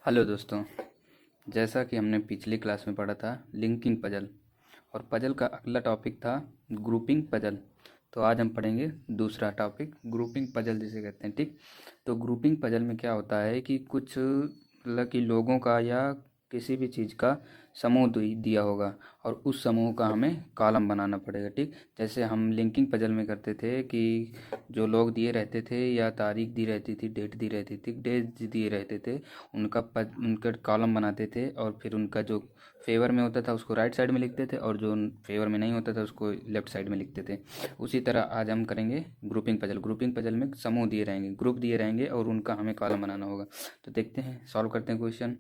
Hello दोस्तों। जैसा कि हमने पिछली क्लास में पढ़ा था लिंकिंग पजल, और पजल का अगला टॉपिक था ग्रुपिंग पजल। तो आज हम पढ़ेंगे दूसरा टॉपिक ग्रुपिंग पजल जिसे कहते हैं। ठीक, तो ग्रुपिंग पजल में क्या होता है कि कुछ मतलब कि लोगों का या किसी भी चीज़ का समूह दिया होगा और उस समूह का हमें कॉलम बनाना पड़ेगा। ठीक, जैसे हम लिंकिंग पजल में करते थे कि जो लोग दिए रहते थे या तारीख दी रहती थी, डेट दी रहती थी, डेज दिए रहते थे, उनका कॉलम बनाते थे और फिर उनका जो फेवर में होता था उसको राइट साइड में लिखते थे और जो फेवर में नहीं होता था उसको लेफ्ट साइड में लिखते थे। उसी तरह आज हम करेंगे ग्रुपिंग पजल। ग्रुपिंग पजल में समूह दिए रहेंगे, ग्रुप दिए रहेंगे और उनका हमें कॉलम बनाना होगा। तो देखते हैं, सॉल्व करते हैं क्वेश्चन।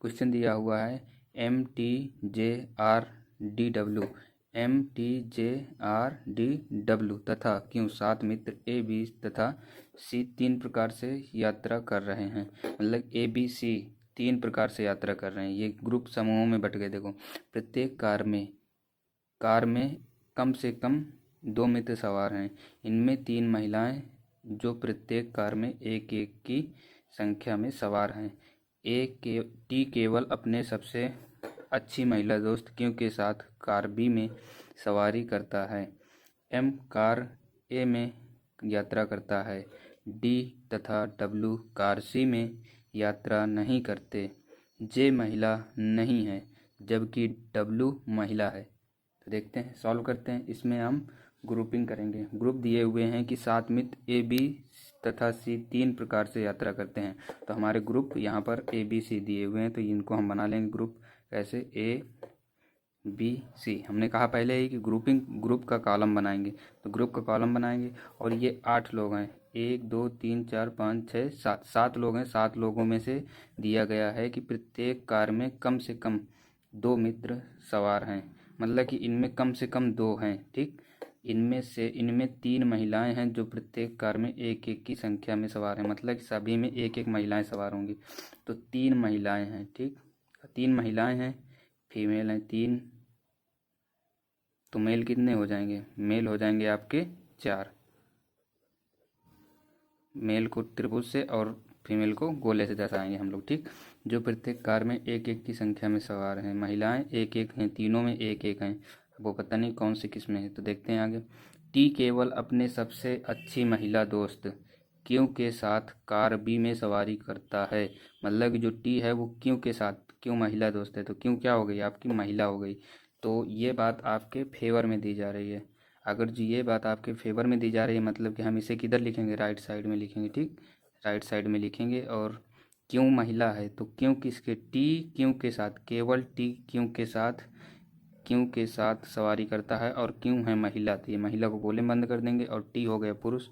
क्वेश्चन दिया हुआ है MTJRDW, MTJRDW तथा क्यों 7 मित्र A B तथा C 3 प्रकार से यात्रा कर रहे हैं। मतलब ABC 3 प्रकार से यात्रा कर रहे हैं। ये ग्रुप समूहों में बट गए। देखो, प्रत्येक कार में कम से कम 2 मित्र सवार हैं। इनमें 3 महिलाएं जो प्रत्येक कार में एक एक की संख्या में सवार हैं। टी केवल अपने सबसे अच्छी महिला दोस्त क्यू के साथ कार बी में सवारी करता है। एम कार ए में यात्रा करता है। डी तथा डब्ल्यू कार सी में यात्रा नहीं करते। जे महिला नहीं है जबकि डब्ल्यू महिला है। तो देखते हैं, सॉल्व करते हैं। इसमें हम ग्रुपिंग करेंगे। ग्रुप दिए हुए हैं कि 7 मित्र ए बी तथा सी 3 प्रकार से यात्रा करते हैं। तो हमारे ग्रुप यहाँ पर ए बी सी दिए हुए हैं, तो इनको हम बना लेंगे ग्रुप। कैसे? A B C. हमने कहा पहले ही कि ग्रुप का कॉलम बनाएंगे, तो ग्रुप का कॉलम बनाएंगे। और ये 8 लोग हैं, 1 2 3 4 5 6 7, 7 लोग हैं। 7 लोगों में से दिया गया है कि प्रत्येक कार में कम से कम 2 मित्र सवार हैं। मतलब कि इनमें कम से कम 2 हैं। ठीक, इनमें 3 महिलाएं हैं जो प्रत्येक कार में एक एक की संख्या में सवार हैं। मतलब कि सभी में एक एक महिलाएं सवार होंगी। तो 3 महिलाएं हैं। ठीक, 3 महिलाएं हैं, फीमेल हैं 3। तो मेल कितने हो जाएंगे? मेल हो जाएंगे आपके 4। मेल को त्रिभुज से और फीमेल को गोले से दर्शाएंगे हम लोग। ठीक, जो प्रत्येक कार में एक एक की संख्या में सवार हैं। महिलाएं एक एक हैं, तीनों में एक एक हैं। वो पता नहीं कौन सी किस में है। तो देखते हैं आगे। टी केवल अपने सबसे अच्छी महिला दोस्त क्यू के साथ कार बी में सवारी करता है। मतलब कि जो टी है वो क्यू के साथ, क्यों महिला दोस्त है तो क्यों क्या हो गई? आपकी महिला हो गई। तो ये बात आपके फेवर में दी जा रही है। अगर जी ये बात आपके फेवर में दी जा रही है मतलब कि हम इसे किधर लिखेंगे? राइट साइड में लिखेंगे। ठीक, राइट साइड में लिखेंगे। और क्यों महिला है तो क्यों किसके? टी क्यों के साथ, केवल टी क्यों के साथ सवारी करता है। और क्यों है महिला, तो ये महिला को गोले में बंद कर देंगे। और टी हो गया पुरुष,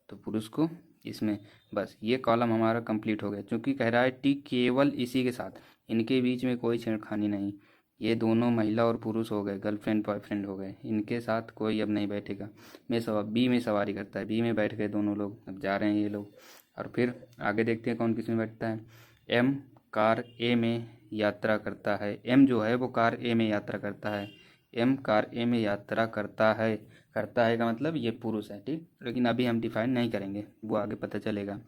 तो पुरुष को इसमें। बस ये कॉलम हमारा कंप्लीट हो गया। क्योंकि कह रहा है टी केवल इसी के साथ, इनके बीच में कोई छेड़खानी नहीं। ये दोनों महिला और पुरुष हो गए, गर्लफ्रेंड बॉयफ्रेंड हो गए। इनके साथ कोई अब नहीं बैठेगा। बी में सवारी करता है, बी में बैठ गए दोनों लोग। अब जा रहे हैं ये लोग। और फिर आगे देखते हैं कौन किस में बैठता है। एम कार ए में यात्रा करता है। एम जो है वो कार ए में यात्रा करता है। एम कार ए में यात्रा करता है का मतलब ये पुरुष है। ठीक, लेकिन अभी हम डिफाइन नहीं करेंगे, वो आगे पता चलेगा।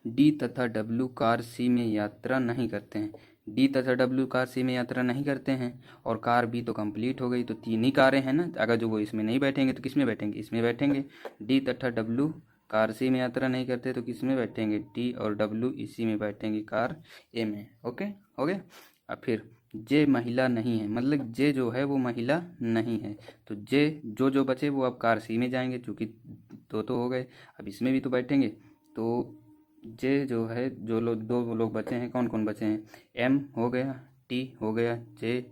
डी तथा डब्ल्यू कार सी में यात्रा नहीं करते हैं। डी तथा डब्ल्यू कार सी में यात्रा नहीं करते हैं और कार बी तो कंप्लीट हो गई। तो 3 ही कारें हैं ना। अगर जो वो इसमें नहीं बैठेंगे तो किस में बैठेंगे? इसमें बैठेंगे। डी तथा डब्ल्यू कार सी में यात्रा नहीं करते तो किस में बैठेंगे? डी और डब्ल्यू इसी में बैठेंगे, कार ए में। ओके, हो गया। अब फिर जे महिला नहीं है, मतलब जे जो है वो महिला नहीं है। तो जे जो बचे वो अब कार सी में जाएंगे, चूँकि तो हो गए। अब इसमें भी तो बैठेंगे। तो जे जो है, जो लोग 2 लोग बचे हैं, कौन कौन बचे हैं? एम हो गया, टी हो गया, जे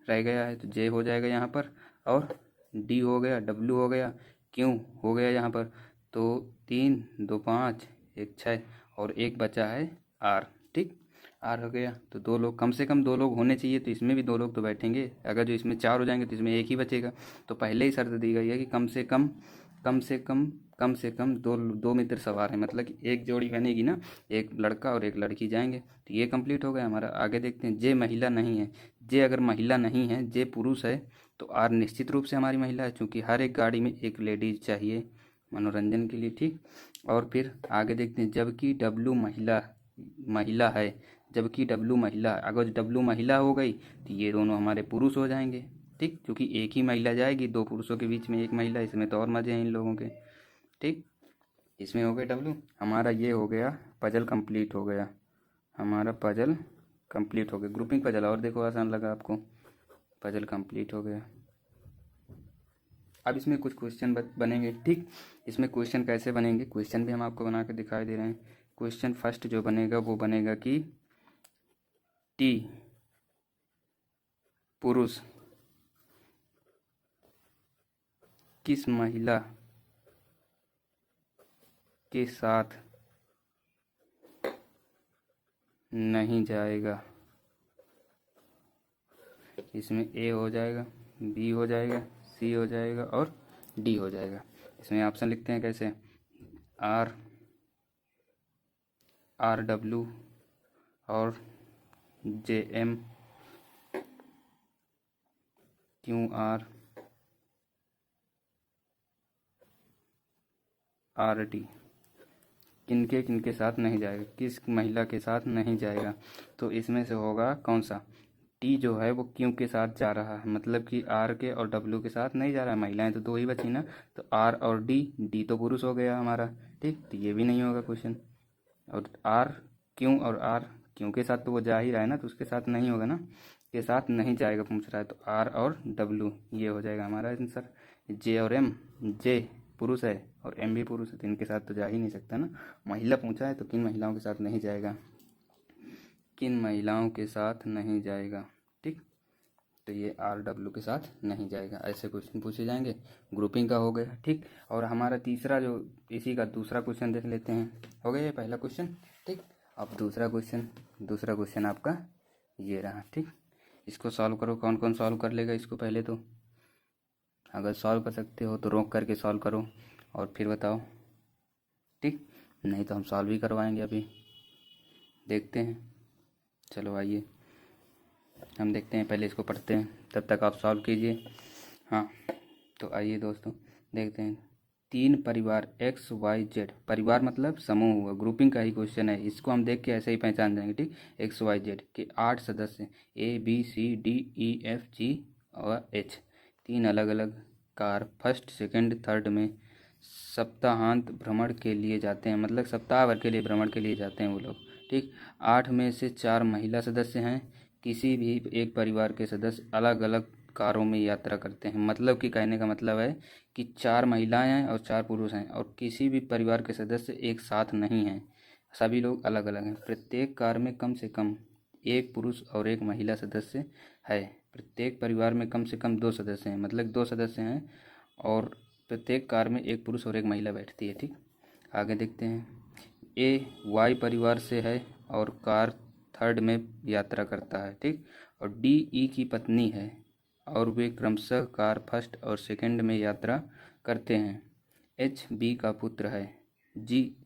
रह गया है तो जे हो जाएगा यहाँ पर। और डी हो गया, डब्ल्यू हो गया, क्यू हो गया यहाँ पर। तो 3 2 5 1 6 और एक बचा है आर। ठीक, आर हो गया। तो 2 लोग, कम से कम 2 लोग होने चाहिए। तो इसमें भी 2 लोग तो बैठेंगे। अगर जो इसमें 4 हो जाएंगे तो इसमें एक ही बचेगा। तो पहले ही शर्त दी गई है कि कम से कम दो मित्र सवार हैं। मतलब कि एक जोड़ी बनेगी ना, एक लड़का और एक लड़की जाएंगे। तो ये कंप्लीट हो गया हमारा। आगे देखते हैं। जे महिला नहीं है। जे अगर महिला नहीं है, जे पुरुष है, तो आर निश्चित रूप से हमारी महिला है, क्योंकि हर एक गाड़ी में एक लेडीज चाहिए मनोरंजन के लिए। ठीक, और फिर आगे देखते हैं। जबकि डब्ल्यू महिला है, जबकि डब्लू महिला। अगर डब्लू महिला हो गई तो ये दोनों हमारे पुरुष हो जाएंगे, ठीक, क्योंकि एक ही महिला जाएगी, दो पुरुषों के बीच में एक महिला, इसमें तो और मज़े हैं इन लोगों के, ठीक। इसमें हो गया डब्लू। हमारा ये हो गया पजल कंप्लीट हो गया, हमारा पजल कंप्लीट हो गया। ग्रुपिंग पजल और देखो आसान लगा आपको, पजल कंप्लीट हो गया। अब इसमें कुछ क्वेश्चन बनेंगे, ठीक। इसमें क्वेश्चन कैसे बनेंगे, क्वेश्चन भी हम आपको बना के दिखाई दे रहे हैं। क्वेश्चन फर्स्ट जो बनेगा वो बनेगा कि टी पुरुष किस महिला के साथ नहीं जाएगा। इसमें ए हो जाएगा, बी हो जाएगा, सी हो जाएगा और डी हो जाएगा। इसमें ऑप्शन लिखते हैं कैसे, आर डब्ल्यू और J M, Q R, R T. किनके किनके साथ नहीं जाएगा, किस महिला के साथ नहीं जाएगा। तो इसमें से होगा कौन सा, टी जो है वो क्यू के साथ जा रहा है, मतलब कि आर के और डब्ल्यू के साथ नहीं जा रहा है। महिलाएं तो दो ही बची ना, तो आर और डी, डी तो पुरुष हो गया हमारा, ठीक, तो ये भी नहीं होगा क्वेश्चन। और आर क्यू और आर, क्यू के साथ तो वो जा ही रहा है ना, तो उसके साथ नहीं होगा ना, के साथ नहीं जाएगा पूछ रहा है, तो आर और डब्ल्यू ये हो जाएगा हमारा आंसर। जे और एम, जे पुरुष है और एम भी पुरुष है, तो इनके साथ तो जा ही नहीं सकता ना। महिला पूछा है तो किन महिलाओं के साथ नहीं जाएगा, किन महिलाओं के साथ नहीं जाएगा, ठीक। तो ये आर डब्ल्यू के साथ नहीं जाएगा। ऐसे क्वेश्चन पूछे जाएंगे, ग्रुपिंग का हो गया, ठीक। और हमारा तीसरा जो इसी का दूसरा क्वेश्चन देख लेते हैं। हो गया ये पहला क्वेश्चन, ठीक। अब दूसरा क्वेश्चन आपका ये रहा, ठीक। इसको सॉल्व करो, कौन कौन सॉल्व कर लेगा इसको, पहले तो अगर सॉल्व कर सकते हो तो रोक करके सॉल्व करो और फिर बताओ, ठीक, नहीं तो हम सॉल्व ही करवाएंगे अभी, देखते हैं। चलो आइए हम देखते हैं, पहले इसको पढ़ते हैं, तब तक आप सॉल्व कीजिए। हाँ, तो आइए दोस्तों देखते हैं। तीन परिवार एक्स वाई जेड, परिवार मतलब समूह हुआ, ग्रुपिंग का ही क्वेश्चन है, इसको हम देख के ऐसे ही पहचान जाएंगे, ठीक। एक्स वाई जेड के 8 सदस्य A B C D E F G और एच, तीन अलग अलग कार फर्स्ट सेकंड थर्ड में सप्ताहांत भ्रमण के लिए जाते हैं, मतलब सप्ताह भर के लिए भ्रमण के लिए जाते हैं वो लोग, ठीक। 8 में से 4 महिला सदस्य हैं। किसी भी एक परिवार के सदस्य अलग अलग कारों में यात्रा करते हैं, मतलब कि कहने का मतलब है कि 4 महिलाएं हैं और 4 पुरुष हैं, और किसी भी परिवार के सदस्य एक साथ नहीं हैं, सभी लोग अलग अलग हैं। प्रत्येक कार में कम से कम एक पुरुष और एक महिला सदस्य है। प्रत्येक परिवार में कम से कम 2 सदस्य हैं, मतलब 2 सदस्य हैं, और प्रत्येक कार में एक पुरुष और एक महिला बैठती है, ठीक। आगे देखते हैं। ए वाई परिवार से है और कार थर्ड में यात्रा करता है, ठीक। और डी ई की पत्नी है और वे क्रमशः कार फर्स्ट और सेकंड में यात्रा करते हैं। एच बी का पुत्र है। जी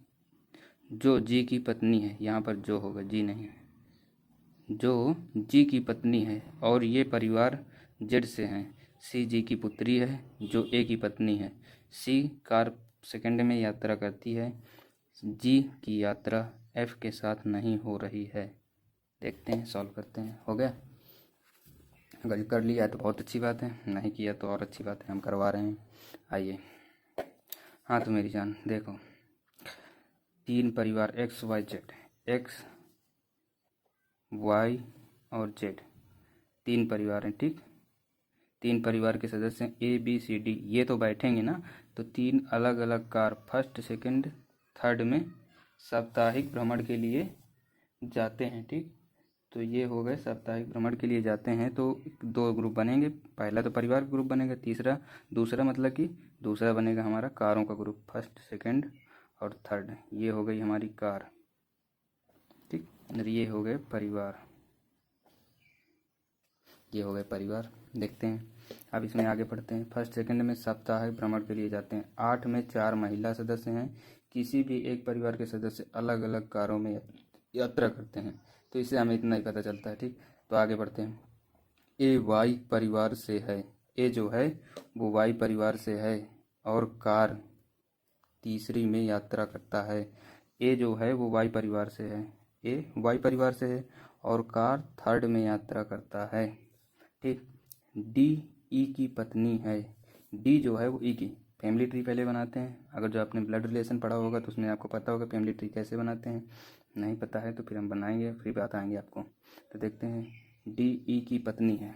जो जी की पत्नी है, यहाँ पर जो होगा, जी नहीं है, जो जी की पत्नी है और ये परिवार जेड से हैं। सी जी की पुत्री है जो ए की पत्नी है। सी कार सेकंड में यात्रा करती है। जी की यात्रा एफ के साथ नहीं हो रही है। देखते हैं, सॉल्व करते हैं। हो गया, अगर कर लिया है तो बहुत अच्छी बात है, नहीं किया तो और अच्छी बात है, हम करवा रहे हैं। आइए, हाँ तो मेरी जान देखो, तीन परिवार X Y Z, X Y और जेड, तीन परिवार हैं, ठीक। तीन परिवार के सदस्य हैं ए बी सी डी, ये तो बैठेंगे ना, तो तीन अलग अलग कार फर्स्ट सेकंड थर्ड में साप्ताहिक भ्रमण के लिए जाते हैं, ठीक। तो ये हो गए साप्ताहिक भ्रमण के लिए जाते हैं, तो 2 ग्रुप बनेंगे। पहला तो परिवार ग्रुप बनेगा, दूसरा मतलब कि दूसरा बनेगा हमारा कारों का ग्रुप, फर्स्ट सेकंड और थर्ड। ये हो गई हमारी कार, ठीक। और ये हो गए परिवार, ये हो गए परिवार। देखते हैं अब इसमें आगे पढ़ते हैं। फर्स्ट सेकंड में साप्ताहिक भ्रमण के लिए जाते हैं। 8 में 4 महिला सदस्य हैं। किसी भी एक परिवार के सदस्य अलग अलग कारों में यात्रा करते हैं। तो इससे हमें इतना ही पता चलता है, ठीक। तो आगे बढ़ते हैं। ए वाई परिवार से है, ए जो है वो वाई परिवार से है और कार तीसरी में यात्रा करता है। ए जो है वो वाई परिवार से है ए वाई परिवार से है और कार थर्ड में यात्रा करता है। ठीक, डी ई की पत्नी है। डी जो है वो ई की, फैमिली ट्री पहले बनाते हैं। अगर जो आपने ब्लड रिलेशन पढ़ा होगा तो उसमें आपको पता होगा फैमिली ट्री कैसे बनाते हैं। नहीं पता है तो फिर हम बनाएंगे, फिर बताएंगे आपको। तो देखते हैं, डी ई की पत्नी है।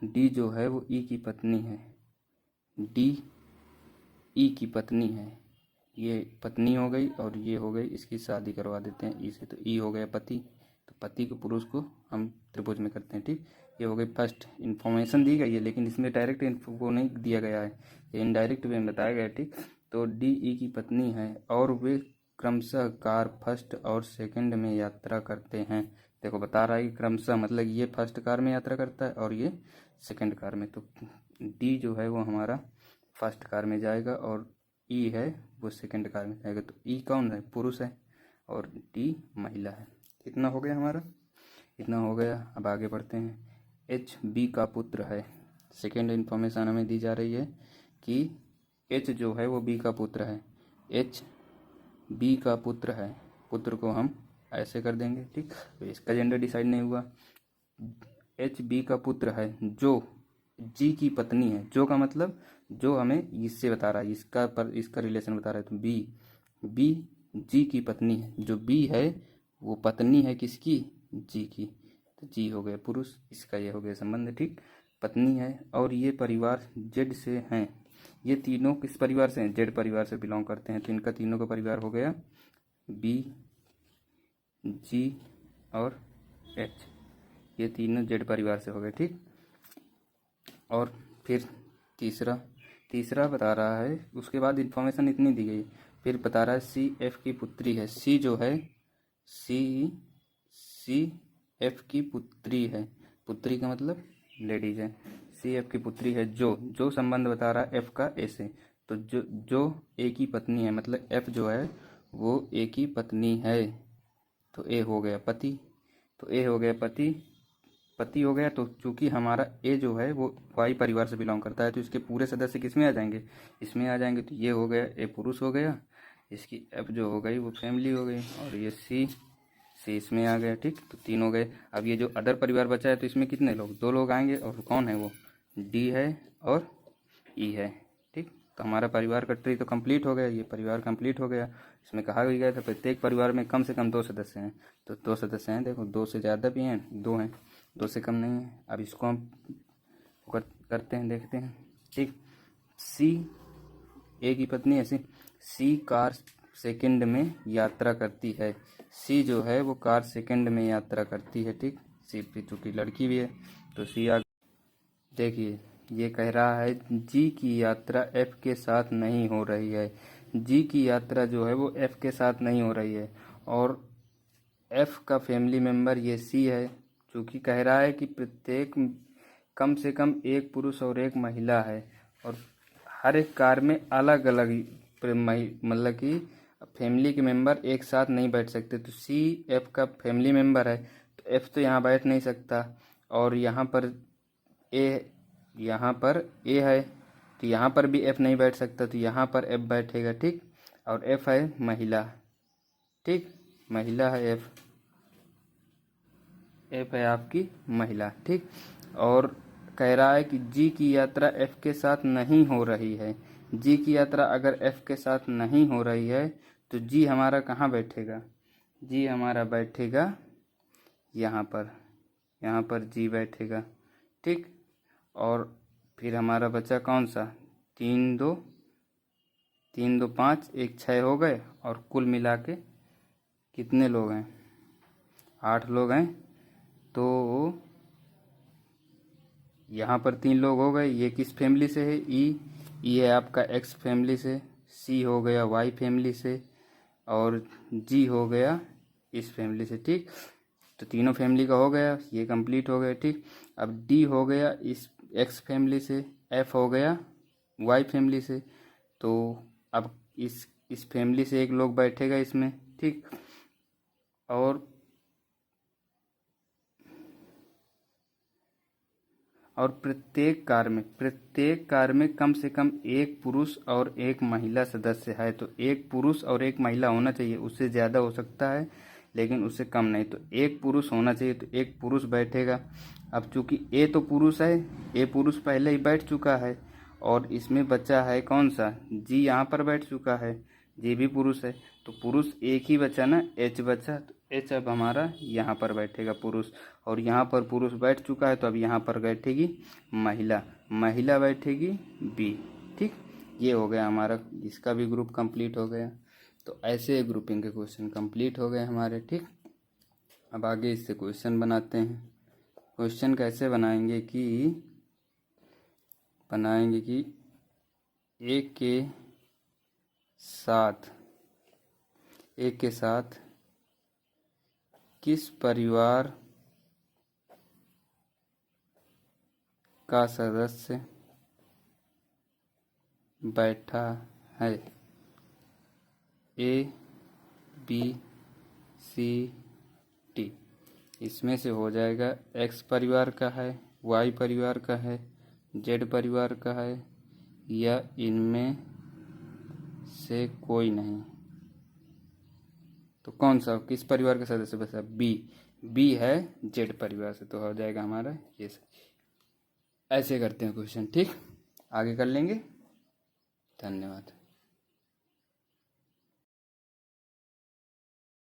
डी जो है वो ई की पत्नी है। डी ई की पत्नी है, ये पत्नी हो गई और ये हो गई, इसकी शादी करवा देते हैं ई से। तो ई हो गया पति, तो पति को पुरुष को हम त्रिभुज में करते हैं। ठीक, ये हो गई फर्स्ट इन्फॉर्मेशन दी गई है, लेकिन इसमें डायरेक्ट इन्फो नहीं दिया गया है, ये इनडायरेक्ट वे में बताया गया है। ठीक, तो डी ई की पत्नी है और वे क्रमशः कार फर्स्ट और सेकंड में यात्रा करते हैं। देखो बता रहा है कि क्रमशः, मतलब ये फर्स्ट कार में यात्रा करता है और ये सेकंड कार में। तो डी जो है वो हमारा फर्स्ट कार में जाएगा और ई है वो सेकंड कार में जाएगा। तो ई कौन है? पुरुष है और डी महिला है। कितना हो गया हमारा? इतना हो गया। अब आगे बढ़ते हैं। एच बी का पुत्र है। सेकेंड इन्फॉर्मेशन हमें दी जा रही है कि एच जो है वो बी का पुत्र है। एच बी का पुत्र है, पुत्र को हम ऐसे कर देंगे। ठीक, तो इसका जेंडर डिसाइड नहीं हुआ। एच बी का पुत्र है जो जी की पत्नी है। जो का मतलब जो हमें इससे बता रहा है, इसका रिलेशन बता रहा है। तो बी जी की पत्नी है। जो बी है वो पत्नी है किसकी? जी की। तो जी हो गया पुरुष, इसका ये हो गया संबंध। ठीक, पत्नी है और ये परिवार जेड से हैं। ये तीनों किस परिवार से हैं? जेड परिवार से बिलोंग करते हैं। तो इनका तीनों का परिवार हो गया बी, जी और एच। ये तीनों जेड परिवार से हो गए। ठीक, और फिर तीसरा बता रहा है, उसके बाद इन्फॉर्मेशन इतनी दी गई, फिर बता रहा है सी एफ की पुत्री है। सी जो है सी एफ की पुत्री है। पुत्री का मतलब लेडीज है। सी एफ की पुत्री है। जो संबंध बता रहा है एफ का ए से। तो जो ए की पत्नी है, मतलब एफ जो है वो ए की पत्नी है। तो ए हो गया पति। तो ए हो गया पति हो गया। तो चूंकि हमारा ए जो है वो वाई परिवार से बिलोंग करता है, तो इसके पूरे सदस्य किस में आ जाएंगे? इसमें आ जाएंगे। तो ये हो गया ए पुरुष हो गया, इसकी एफ जो हो गई वो फैमिली हो गई, और ये सी इसमें आ गया। ठीक, तो तीन हो गए। अब ये जो अदर परिवार बचा है तो इसमें कितने लोग? 2 लोग आएंगे, और कौन है वो? डी है और ई है। ठीक, तो हमारा परिवार का ट्री तो कंप्लीट हो गया, ये परिवार कंप्लीट हो गया। इसमें कहा भी गया था प्रत्येक परिवार में कम से कम 2 सदस्य हैं। तो 2 सदस्य हैं, देखो 2 से ज़्यादा भी हैं, 2 हैं, 2 से कम नहीं है। अब इसको हम करते हैं, देखते हैं। ठीक, सी ए की पत्नी ऐसी, सी कार सेकंड में यात्रा करती है। सी जो है वो कार सेकंड में यात्रा करती है। ठीक, सी भी चूंकि लड़की भी है तो सी आ। देखिए ये कह रहा है जी की यात्रा एफ के साथ नहीं हो रही है। जी की यात्रा जो है वो एफ के साथ नहीं हो रही है, और एफ का फैमिली मेंबर ये सी है। चूंकि कह रहा है कि प्रत्येक कम से कम एक पुरुष और एक महिला है, और हर एक कार में अलग अलग मतलब कि फैमिली के मेंबर एक साथ नहीं बैठ सकते। तो सी एफ का फैमिली मेंबर है, तो एफ तो यहाँ बैठ नहीं सकता, और यहाँ पर ए है, तो यहाँ पर भी एफ नहीं बैठ सकता, तो यहाँ पर एफ बैठेगा। ठीक, और एफ है महिला। ठीक, महिला है एफ है आपकी महिला। ठीक, और कह रहा है कि जी की यात्रा एफ के साथ नहीं हो रही है। जी की यात्रा अगर एफ के साथ नहीं हो रही है तो जी हमारा कहाँ बैठेगा? जी हमारा बैठेगा यहाँ पर जी बैठेगा। ठीक, और फिर हमारा बचा कौन सा? 3 2 5 1 6 हो गए, और कुल मिला के कितने लोग हैं? 8 लोग हैं। तो यहाँ पर 3 लोग हो गए। ये किस फैमिली से है? ई है आपका एक्स फैमिली से, सी हो गया वाई फैमिली से, और जी हो गया इस फैमिली से। ठीक, तो तीनों फैमिली का हो गया, ये कंप्लीट हो गया। ठीक, अब डी हो गया इस एक्स फैमिली से, एफ हो गया वाई फैमिली से। तो अब इस फैमिली से एक लोग बैठेगा इसमें। ठीक, और प्रत्येक कार में कम से कम एक पुरुष और एक महिला सदस्य है। तो एक पुरुष और एक महिला होना चाहिए, उससे ज़्यादा हो सकता है लेकिन उससे कम नहीं। तो एक पुरुष होना चाहिए, तो एक पुरुष बैठेगा। अब चूंकि ए तो पुरुष है, ए पुरुष पहले ही बैठ चुका है, और इसमें बचा है कौन सा, जी यहाँ पर बैठ चुका है, जी भी पुरुष है, तो पुरुष एक ही बचा ना, एच बचा, तो एच अब हमारा यहाँ पर बैठेगा पुरुष, और यहाँ पर पुरुष बैठ चुका है, तो अब यहाँ पर बैठेगी महिला, महिला बैठेगी बी। ठीक, ये हो गया हमारा, इसका भी ग्रुप कंप्लीट हो गया। तो ऐसे एक के क्वेश्चन कंप्लीट हो गए हमारे। ठीक, अब आगे इससे क्वेश्चन बनाते हैं। क्वेश्चन कैसे बनाएंगे कि एक के साथ किस परिवार का सदस्य बैठा है, ए बी सी टी। इसमें से हो जाएगा एक्स परिवार का है, वाई परिवार का है, जेड परिवार का है, या इनमें से कोई नहीं। तो कौन सा, किस परिवार का सदस्य बचा, बी, बी है जेड परिवार से, तो हो जाएगा हमारा ये सही। ऐसे करते हैं क्वेश्चन। ठीक, आगे कर लेंगे। धन्यवाद।